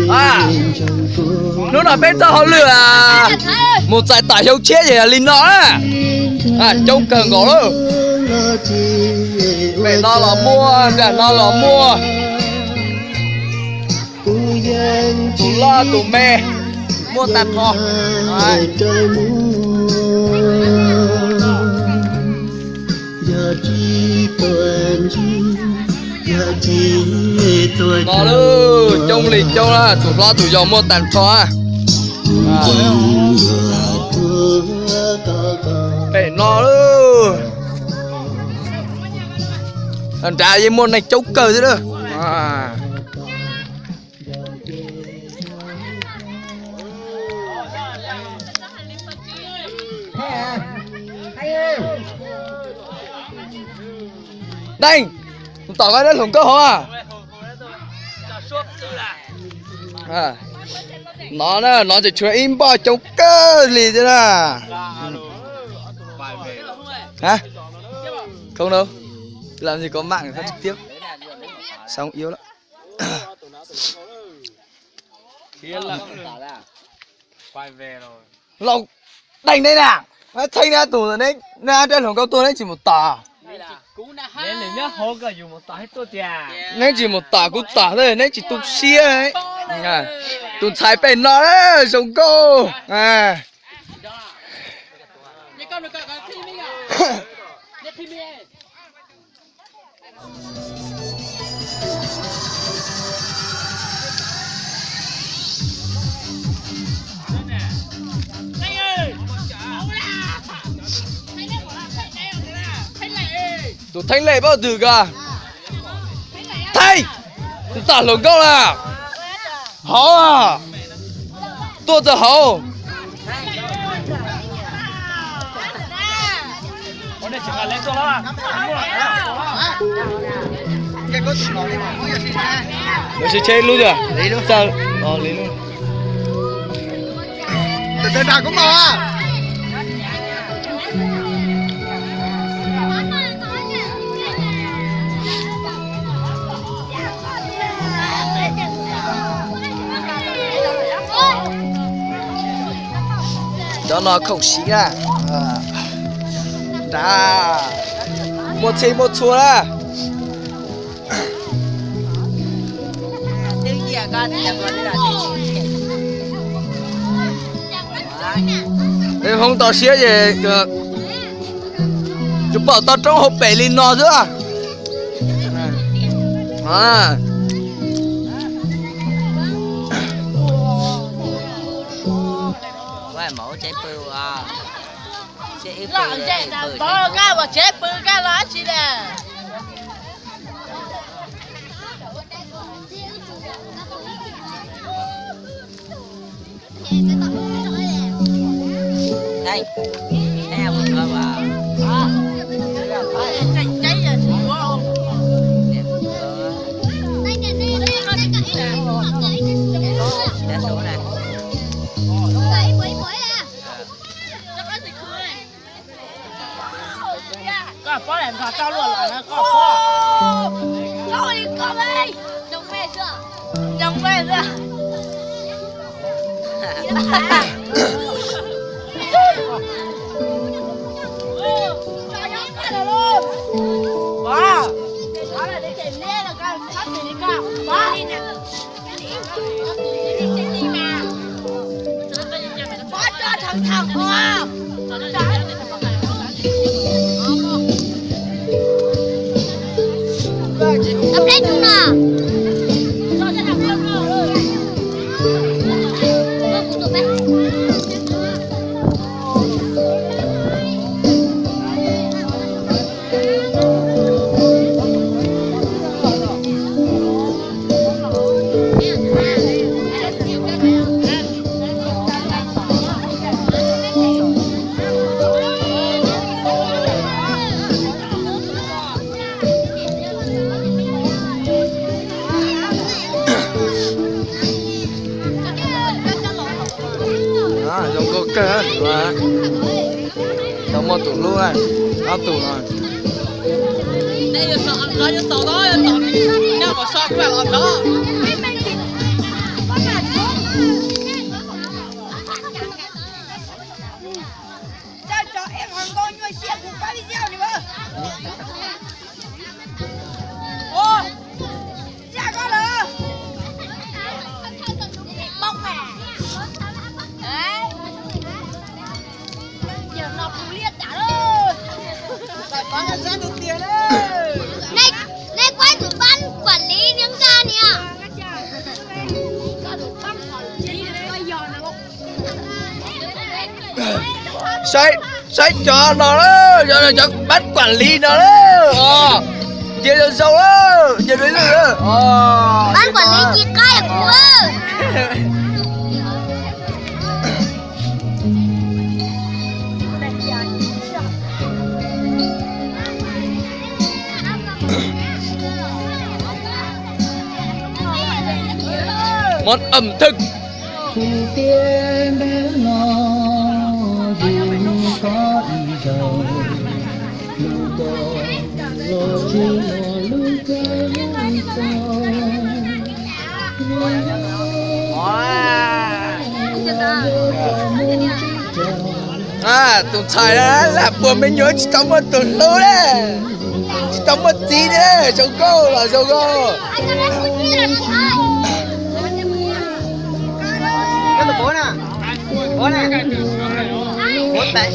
À, nó là bên tao họ lừa một giải tải dâu chết vậy là linh nó á. À, trông cần có luôn. Mẹ nó là mua, để nó là mua. Tụ lo tụ mẹ mua tạt thọ. Nó luôn, trông lịch trông là tụ lo tụ dầu mua tạt thọ. Mẹ nó luôn. Thằng trai với môn này chấu cờ thế đó. Đây, tỏ cái đất lủng cơ hả? Nó chỉ chơi im bỏ chấu cơ gì thế nào? Hả? Không đâu. Làm gì có mạng phát trực tiếp. Xong yếu lắm. Quay về rồi. Lòng đánh đây nè. Nó thanh ra tủ rồi đấy. Nè trên hồng cao tôi đấy chỉ một tả. Nên là nhá hô cả dùng một tả hết tôi chà. Nên chỉ một tả cũng tả thôi, nên chỉ tụt xia đấy. Tụt trái bền nó đấy, sống cô. Tụi thanh lệ bao giờ cả thay tụi tả lồng câu là hó à tôi giờ hó nó sẽ chơi luôn à lấy luôn sao lấy luôn từ nào cũng mau à. Đó nó không xí à. Đã một chơi một thua là đây không tao xía gì chụp bảo tao trong hộp bể lên nó nữa à. Mẫu chế bự à chế bự chế bự cái mà chế bự cái lá chi nè đây theo một cái vào cháy giờ chỉ có không đã số này có bó làm sao cao luôn lại nó có bó thôi con ơi trông mẹ chưa trông mẹ chưa bó đó là để tìm lên là con sắp thì đi con bó bó cho thằng thằng bó Tập lên luôn à. Giống có cơ và giống một tủ luôn này, áo tủ rồi. Đây là sợ Nó như tàu đó, tàu nhau mà sao cũng phải làm đó. Cho em hoàng con như xe của ba video đi bơ. Ô, ra con rồi. Bông mẹ. Đấy. Giờ nó cũng liệt trả rồi. Tại con là sẽ được tiền đấy. Này quay tụi ban quản lý những ca nè. Sách cho nó đó, cho bắt quản lý nó đó. Chia cho sâu đó, chia đến rồi đó. Ban quản lý chỉ cai à cô ơi. Món ẩm thực. Tiên đến nó dù có ý giàu dù có lo chi lo luôn cái Tụi thầy đó là vừa mới nhớ chỉ tao một tuần lâu đấy. Chỉ tao một tí đấy, cháu cô là cháu cô. Cái bố nè. Bố nè. Bố tệ.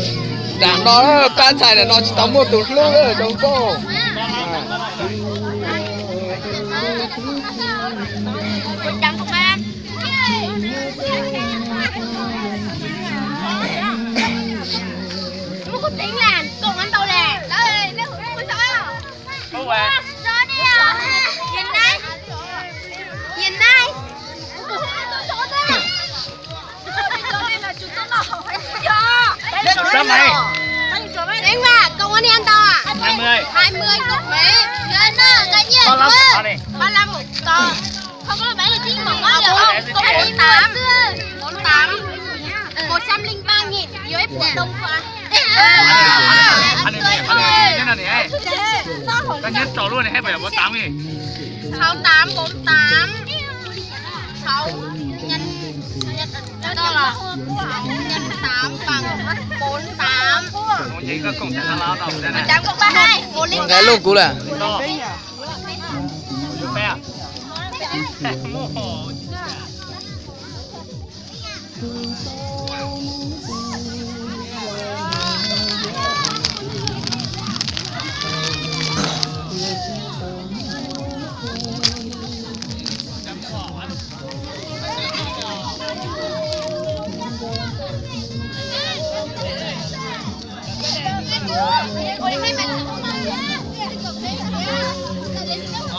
Đảng đó can thầy là nó chỉ tao một tuần lâu đấy, cháu cô. Đăng công an. Nó có tiếng là công an đâu nè. Đây, nó có giỏi à? Không phải. Giỏi đi à? Nhìn đây. Nhìn đây. Sao mày? Đánh mà, công an em tao à? 20 cục mấy. Lên đó, cái gì? 35 một con. Không có bán được chiếc mỏng đó được không? Có 48. 103.000 dưới đông khoa. Cái này này. Cái nhất trò luôn này hay phải là 48 gì? 68, 48. 6 nhân đó là nhân 8 bằng 48. Không chỉ có cùng thằng lao động đây này. 132, 108. Cái lô cú là. To. Phê à?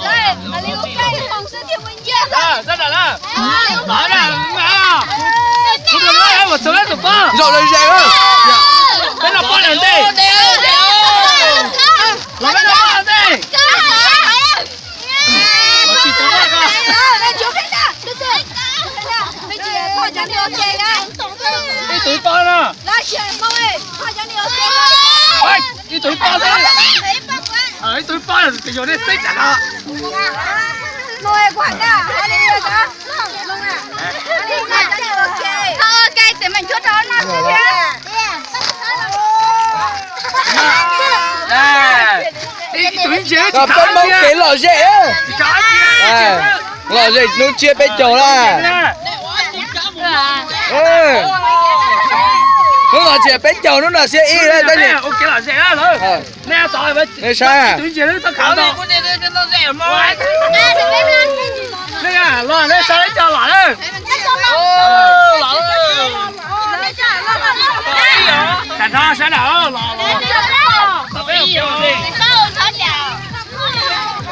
Đây, là liên ok phòng sư thiệu mình chưa? Rất là đó. Đó là không được nói em một số tụi ba. Rồi lên xe ơi. Đây là con làm gì? Làm cái đó làm gì? Nó chỉ có ba cơ. Đây chú khách à. Đây chị thôi cho đi ok đây. Đi tụi con à. Đây chị mong ơi, thôi cho đi ok. Ôi, đi tụi con thôi. Ở tụi con là cái chỗ này xích à đó. Mong ơi quản à, hãy đi được á. Mong à. Đi mà cho đi ok. Ok, để mình chốt đó nó nha. Đây. Đi tụi chế chỉ Gặp con mông cái lò rễ á. Lò rễ nó chia bên chỗ là. Nó là chia bên chỗ nó là xe y đây đây này. Ok là rẻ đó rồi. Nè tỏi với. Nè sao? Tụi chế nó khảo đâu. Nó rẻ mà. Nè à, lo nè sao đấy cho lọ đấy. Lọ. Thành ra sẽ đỡ lọ. Tập cái kiểu gì?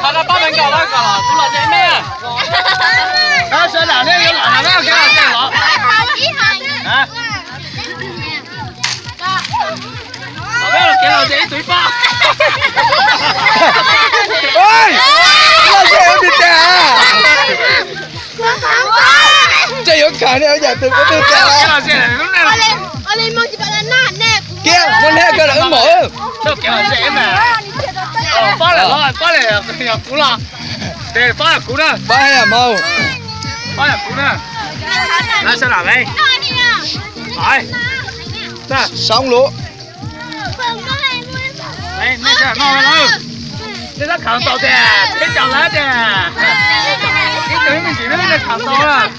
Thật ra ba bên cầu đó cả, cũng là dễ mẹ. Đó sẽ đỡ nên cái lọ này cái là cái lọ. Hả? Đó là cái là dễ tụi ba. Ôi! Lò rễ em đi trả. Chạy ở cả này giờ từ có từ trả. Cái là dễ này lúc này là. Lên mong chị bạn là nát nè. Kia, con heo cơ là ứng mổ. Sao kiểu là dễ mà. 包来了，包来要哭了，对，包来哭了， ba hay là màu 包来哭了，来小哪位？来，这， xong lúa 来，那这闹了闹，你在扛刀的，别讲了的，你等你几个在扛刀了。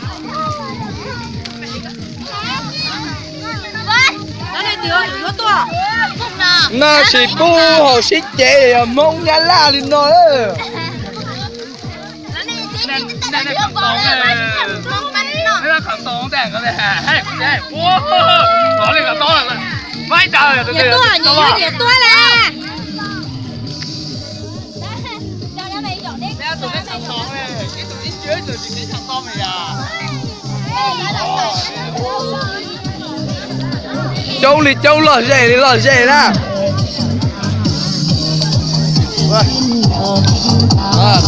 na chỉ bu hồ xích chế thì mông nhá la lên nó ơ cái khẩn tông đèn cái này, hey, hey, wow, bỏ lên cái to rồi, vãi trời rồi, nhiều tua là. tụi cái khẩn tông này, cái tụi cái dưới rồi thì cái khẩn tông này à. châu lò rể nè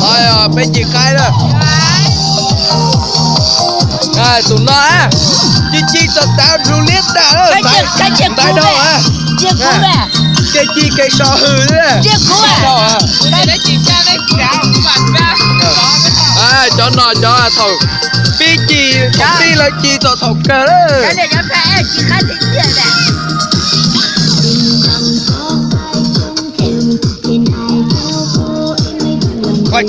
thôi bên chị khai đó tụi nó á chi tao tao ru liếc đã đó cái chiếc tại đâu á chiếc cú à cái chi cây sò hừ đó chiếc cú à Đấy chị cha đấy chào bạn ra. cho nó cho thầu biết chi công ty là chi tao thầu cơ đó cái này nó phải chỉ khai tiền tiền này quay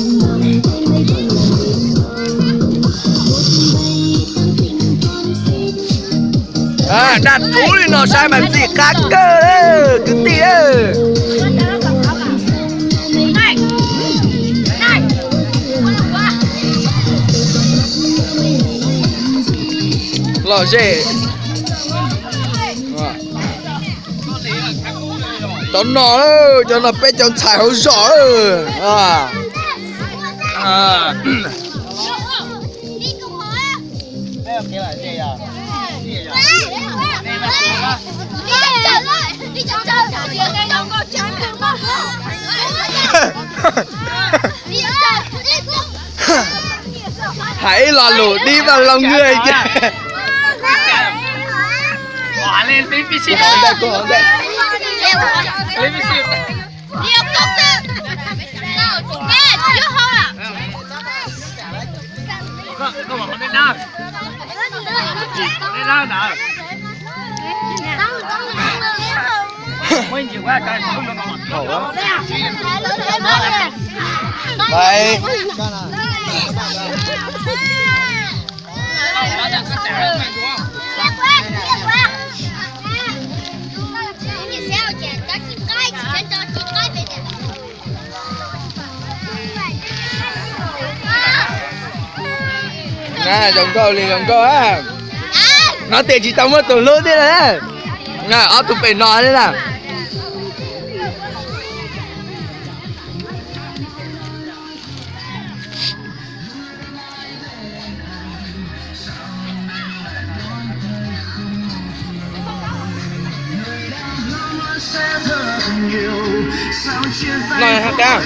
đặt thú đi nó sai mà gì khác cơ cứ tía lò rể cho nó cho nó bé cho xài hậu rõ hãy là lũ đi vào lòng người chứ Quả lên tí bí xịt. đây cô đây Lên bí xịt. Không mà không biết nào. Đây nào nào. Mấy nhiều quá cái không có mặt. khổ quá đây nè dòng câu liền dòng câu á nó tiền chỉ tao mất tụi lớn thế này nè ở tụi phải nói đấy nè này hả ca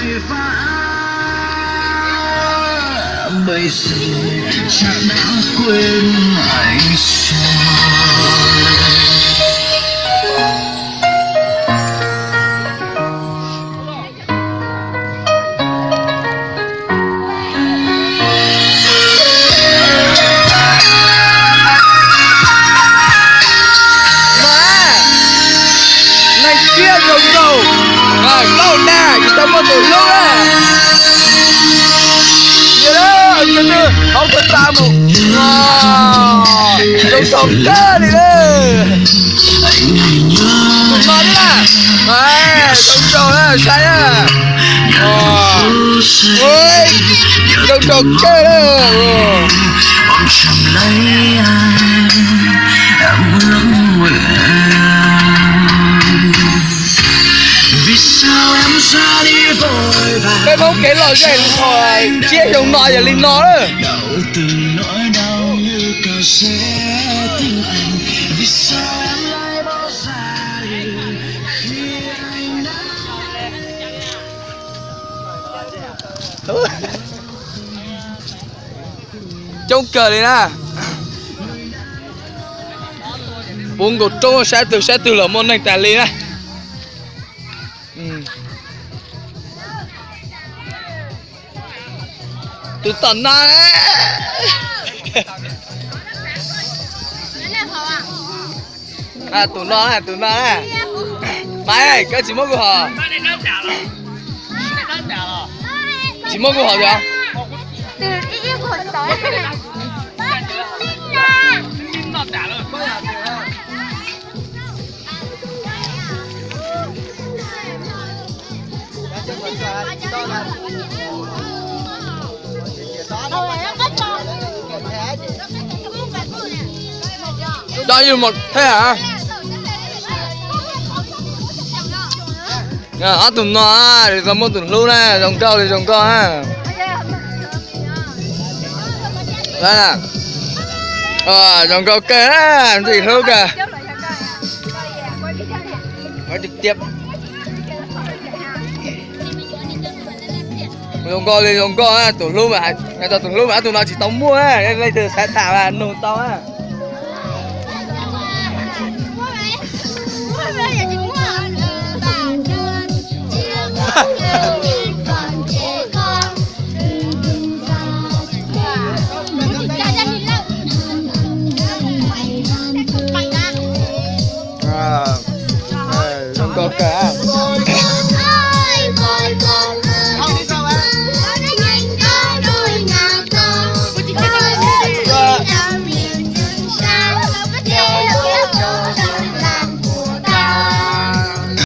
bây giờ chẳng đã quên anh lâu nè chúng ta mất tụi lâu á vậy đó chứ không có ta một trong tổng cơ đi đó tụi nó đi nè trong trò đó sai á ôi trong trò cơ đó ôm chầm lấy anh em ước nguyện vì sao em ra đi vội vàng cái bóng cái lò rèn thôi chia dòng nọ và linh nó đó đau từng nỗi đau như cơn sẽ tình anh vì sao em lại bỏ ra đi khi anh đã trong cờ này nè bốn cột trông sẽ từ là môn này tài lý này tụi tần na đấy. À tụi nó này. Mày ơi, cái chỉ mua của họ. Chỉ mua của họ được không? từ ý của tối Đó như một thế hả? À tụi nó thì có một tụi luôn nè, dòng câu thì dòng câu ha. Đây nè. Dòng câu kê á, gì luôn kìa. Nói trực tiếp. Dòng câu thì dòng câu á, tụi luôn mà, người ta tụi luôn mà tụi nó chỉ tống mua á, đây từ sáng thảo là nổ to á. Dòng câu kê á.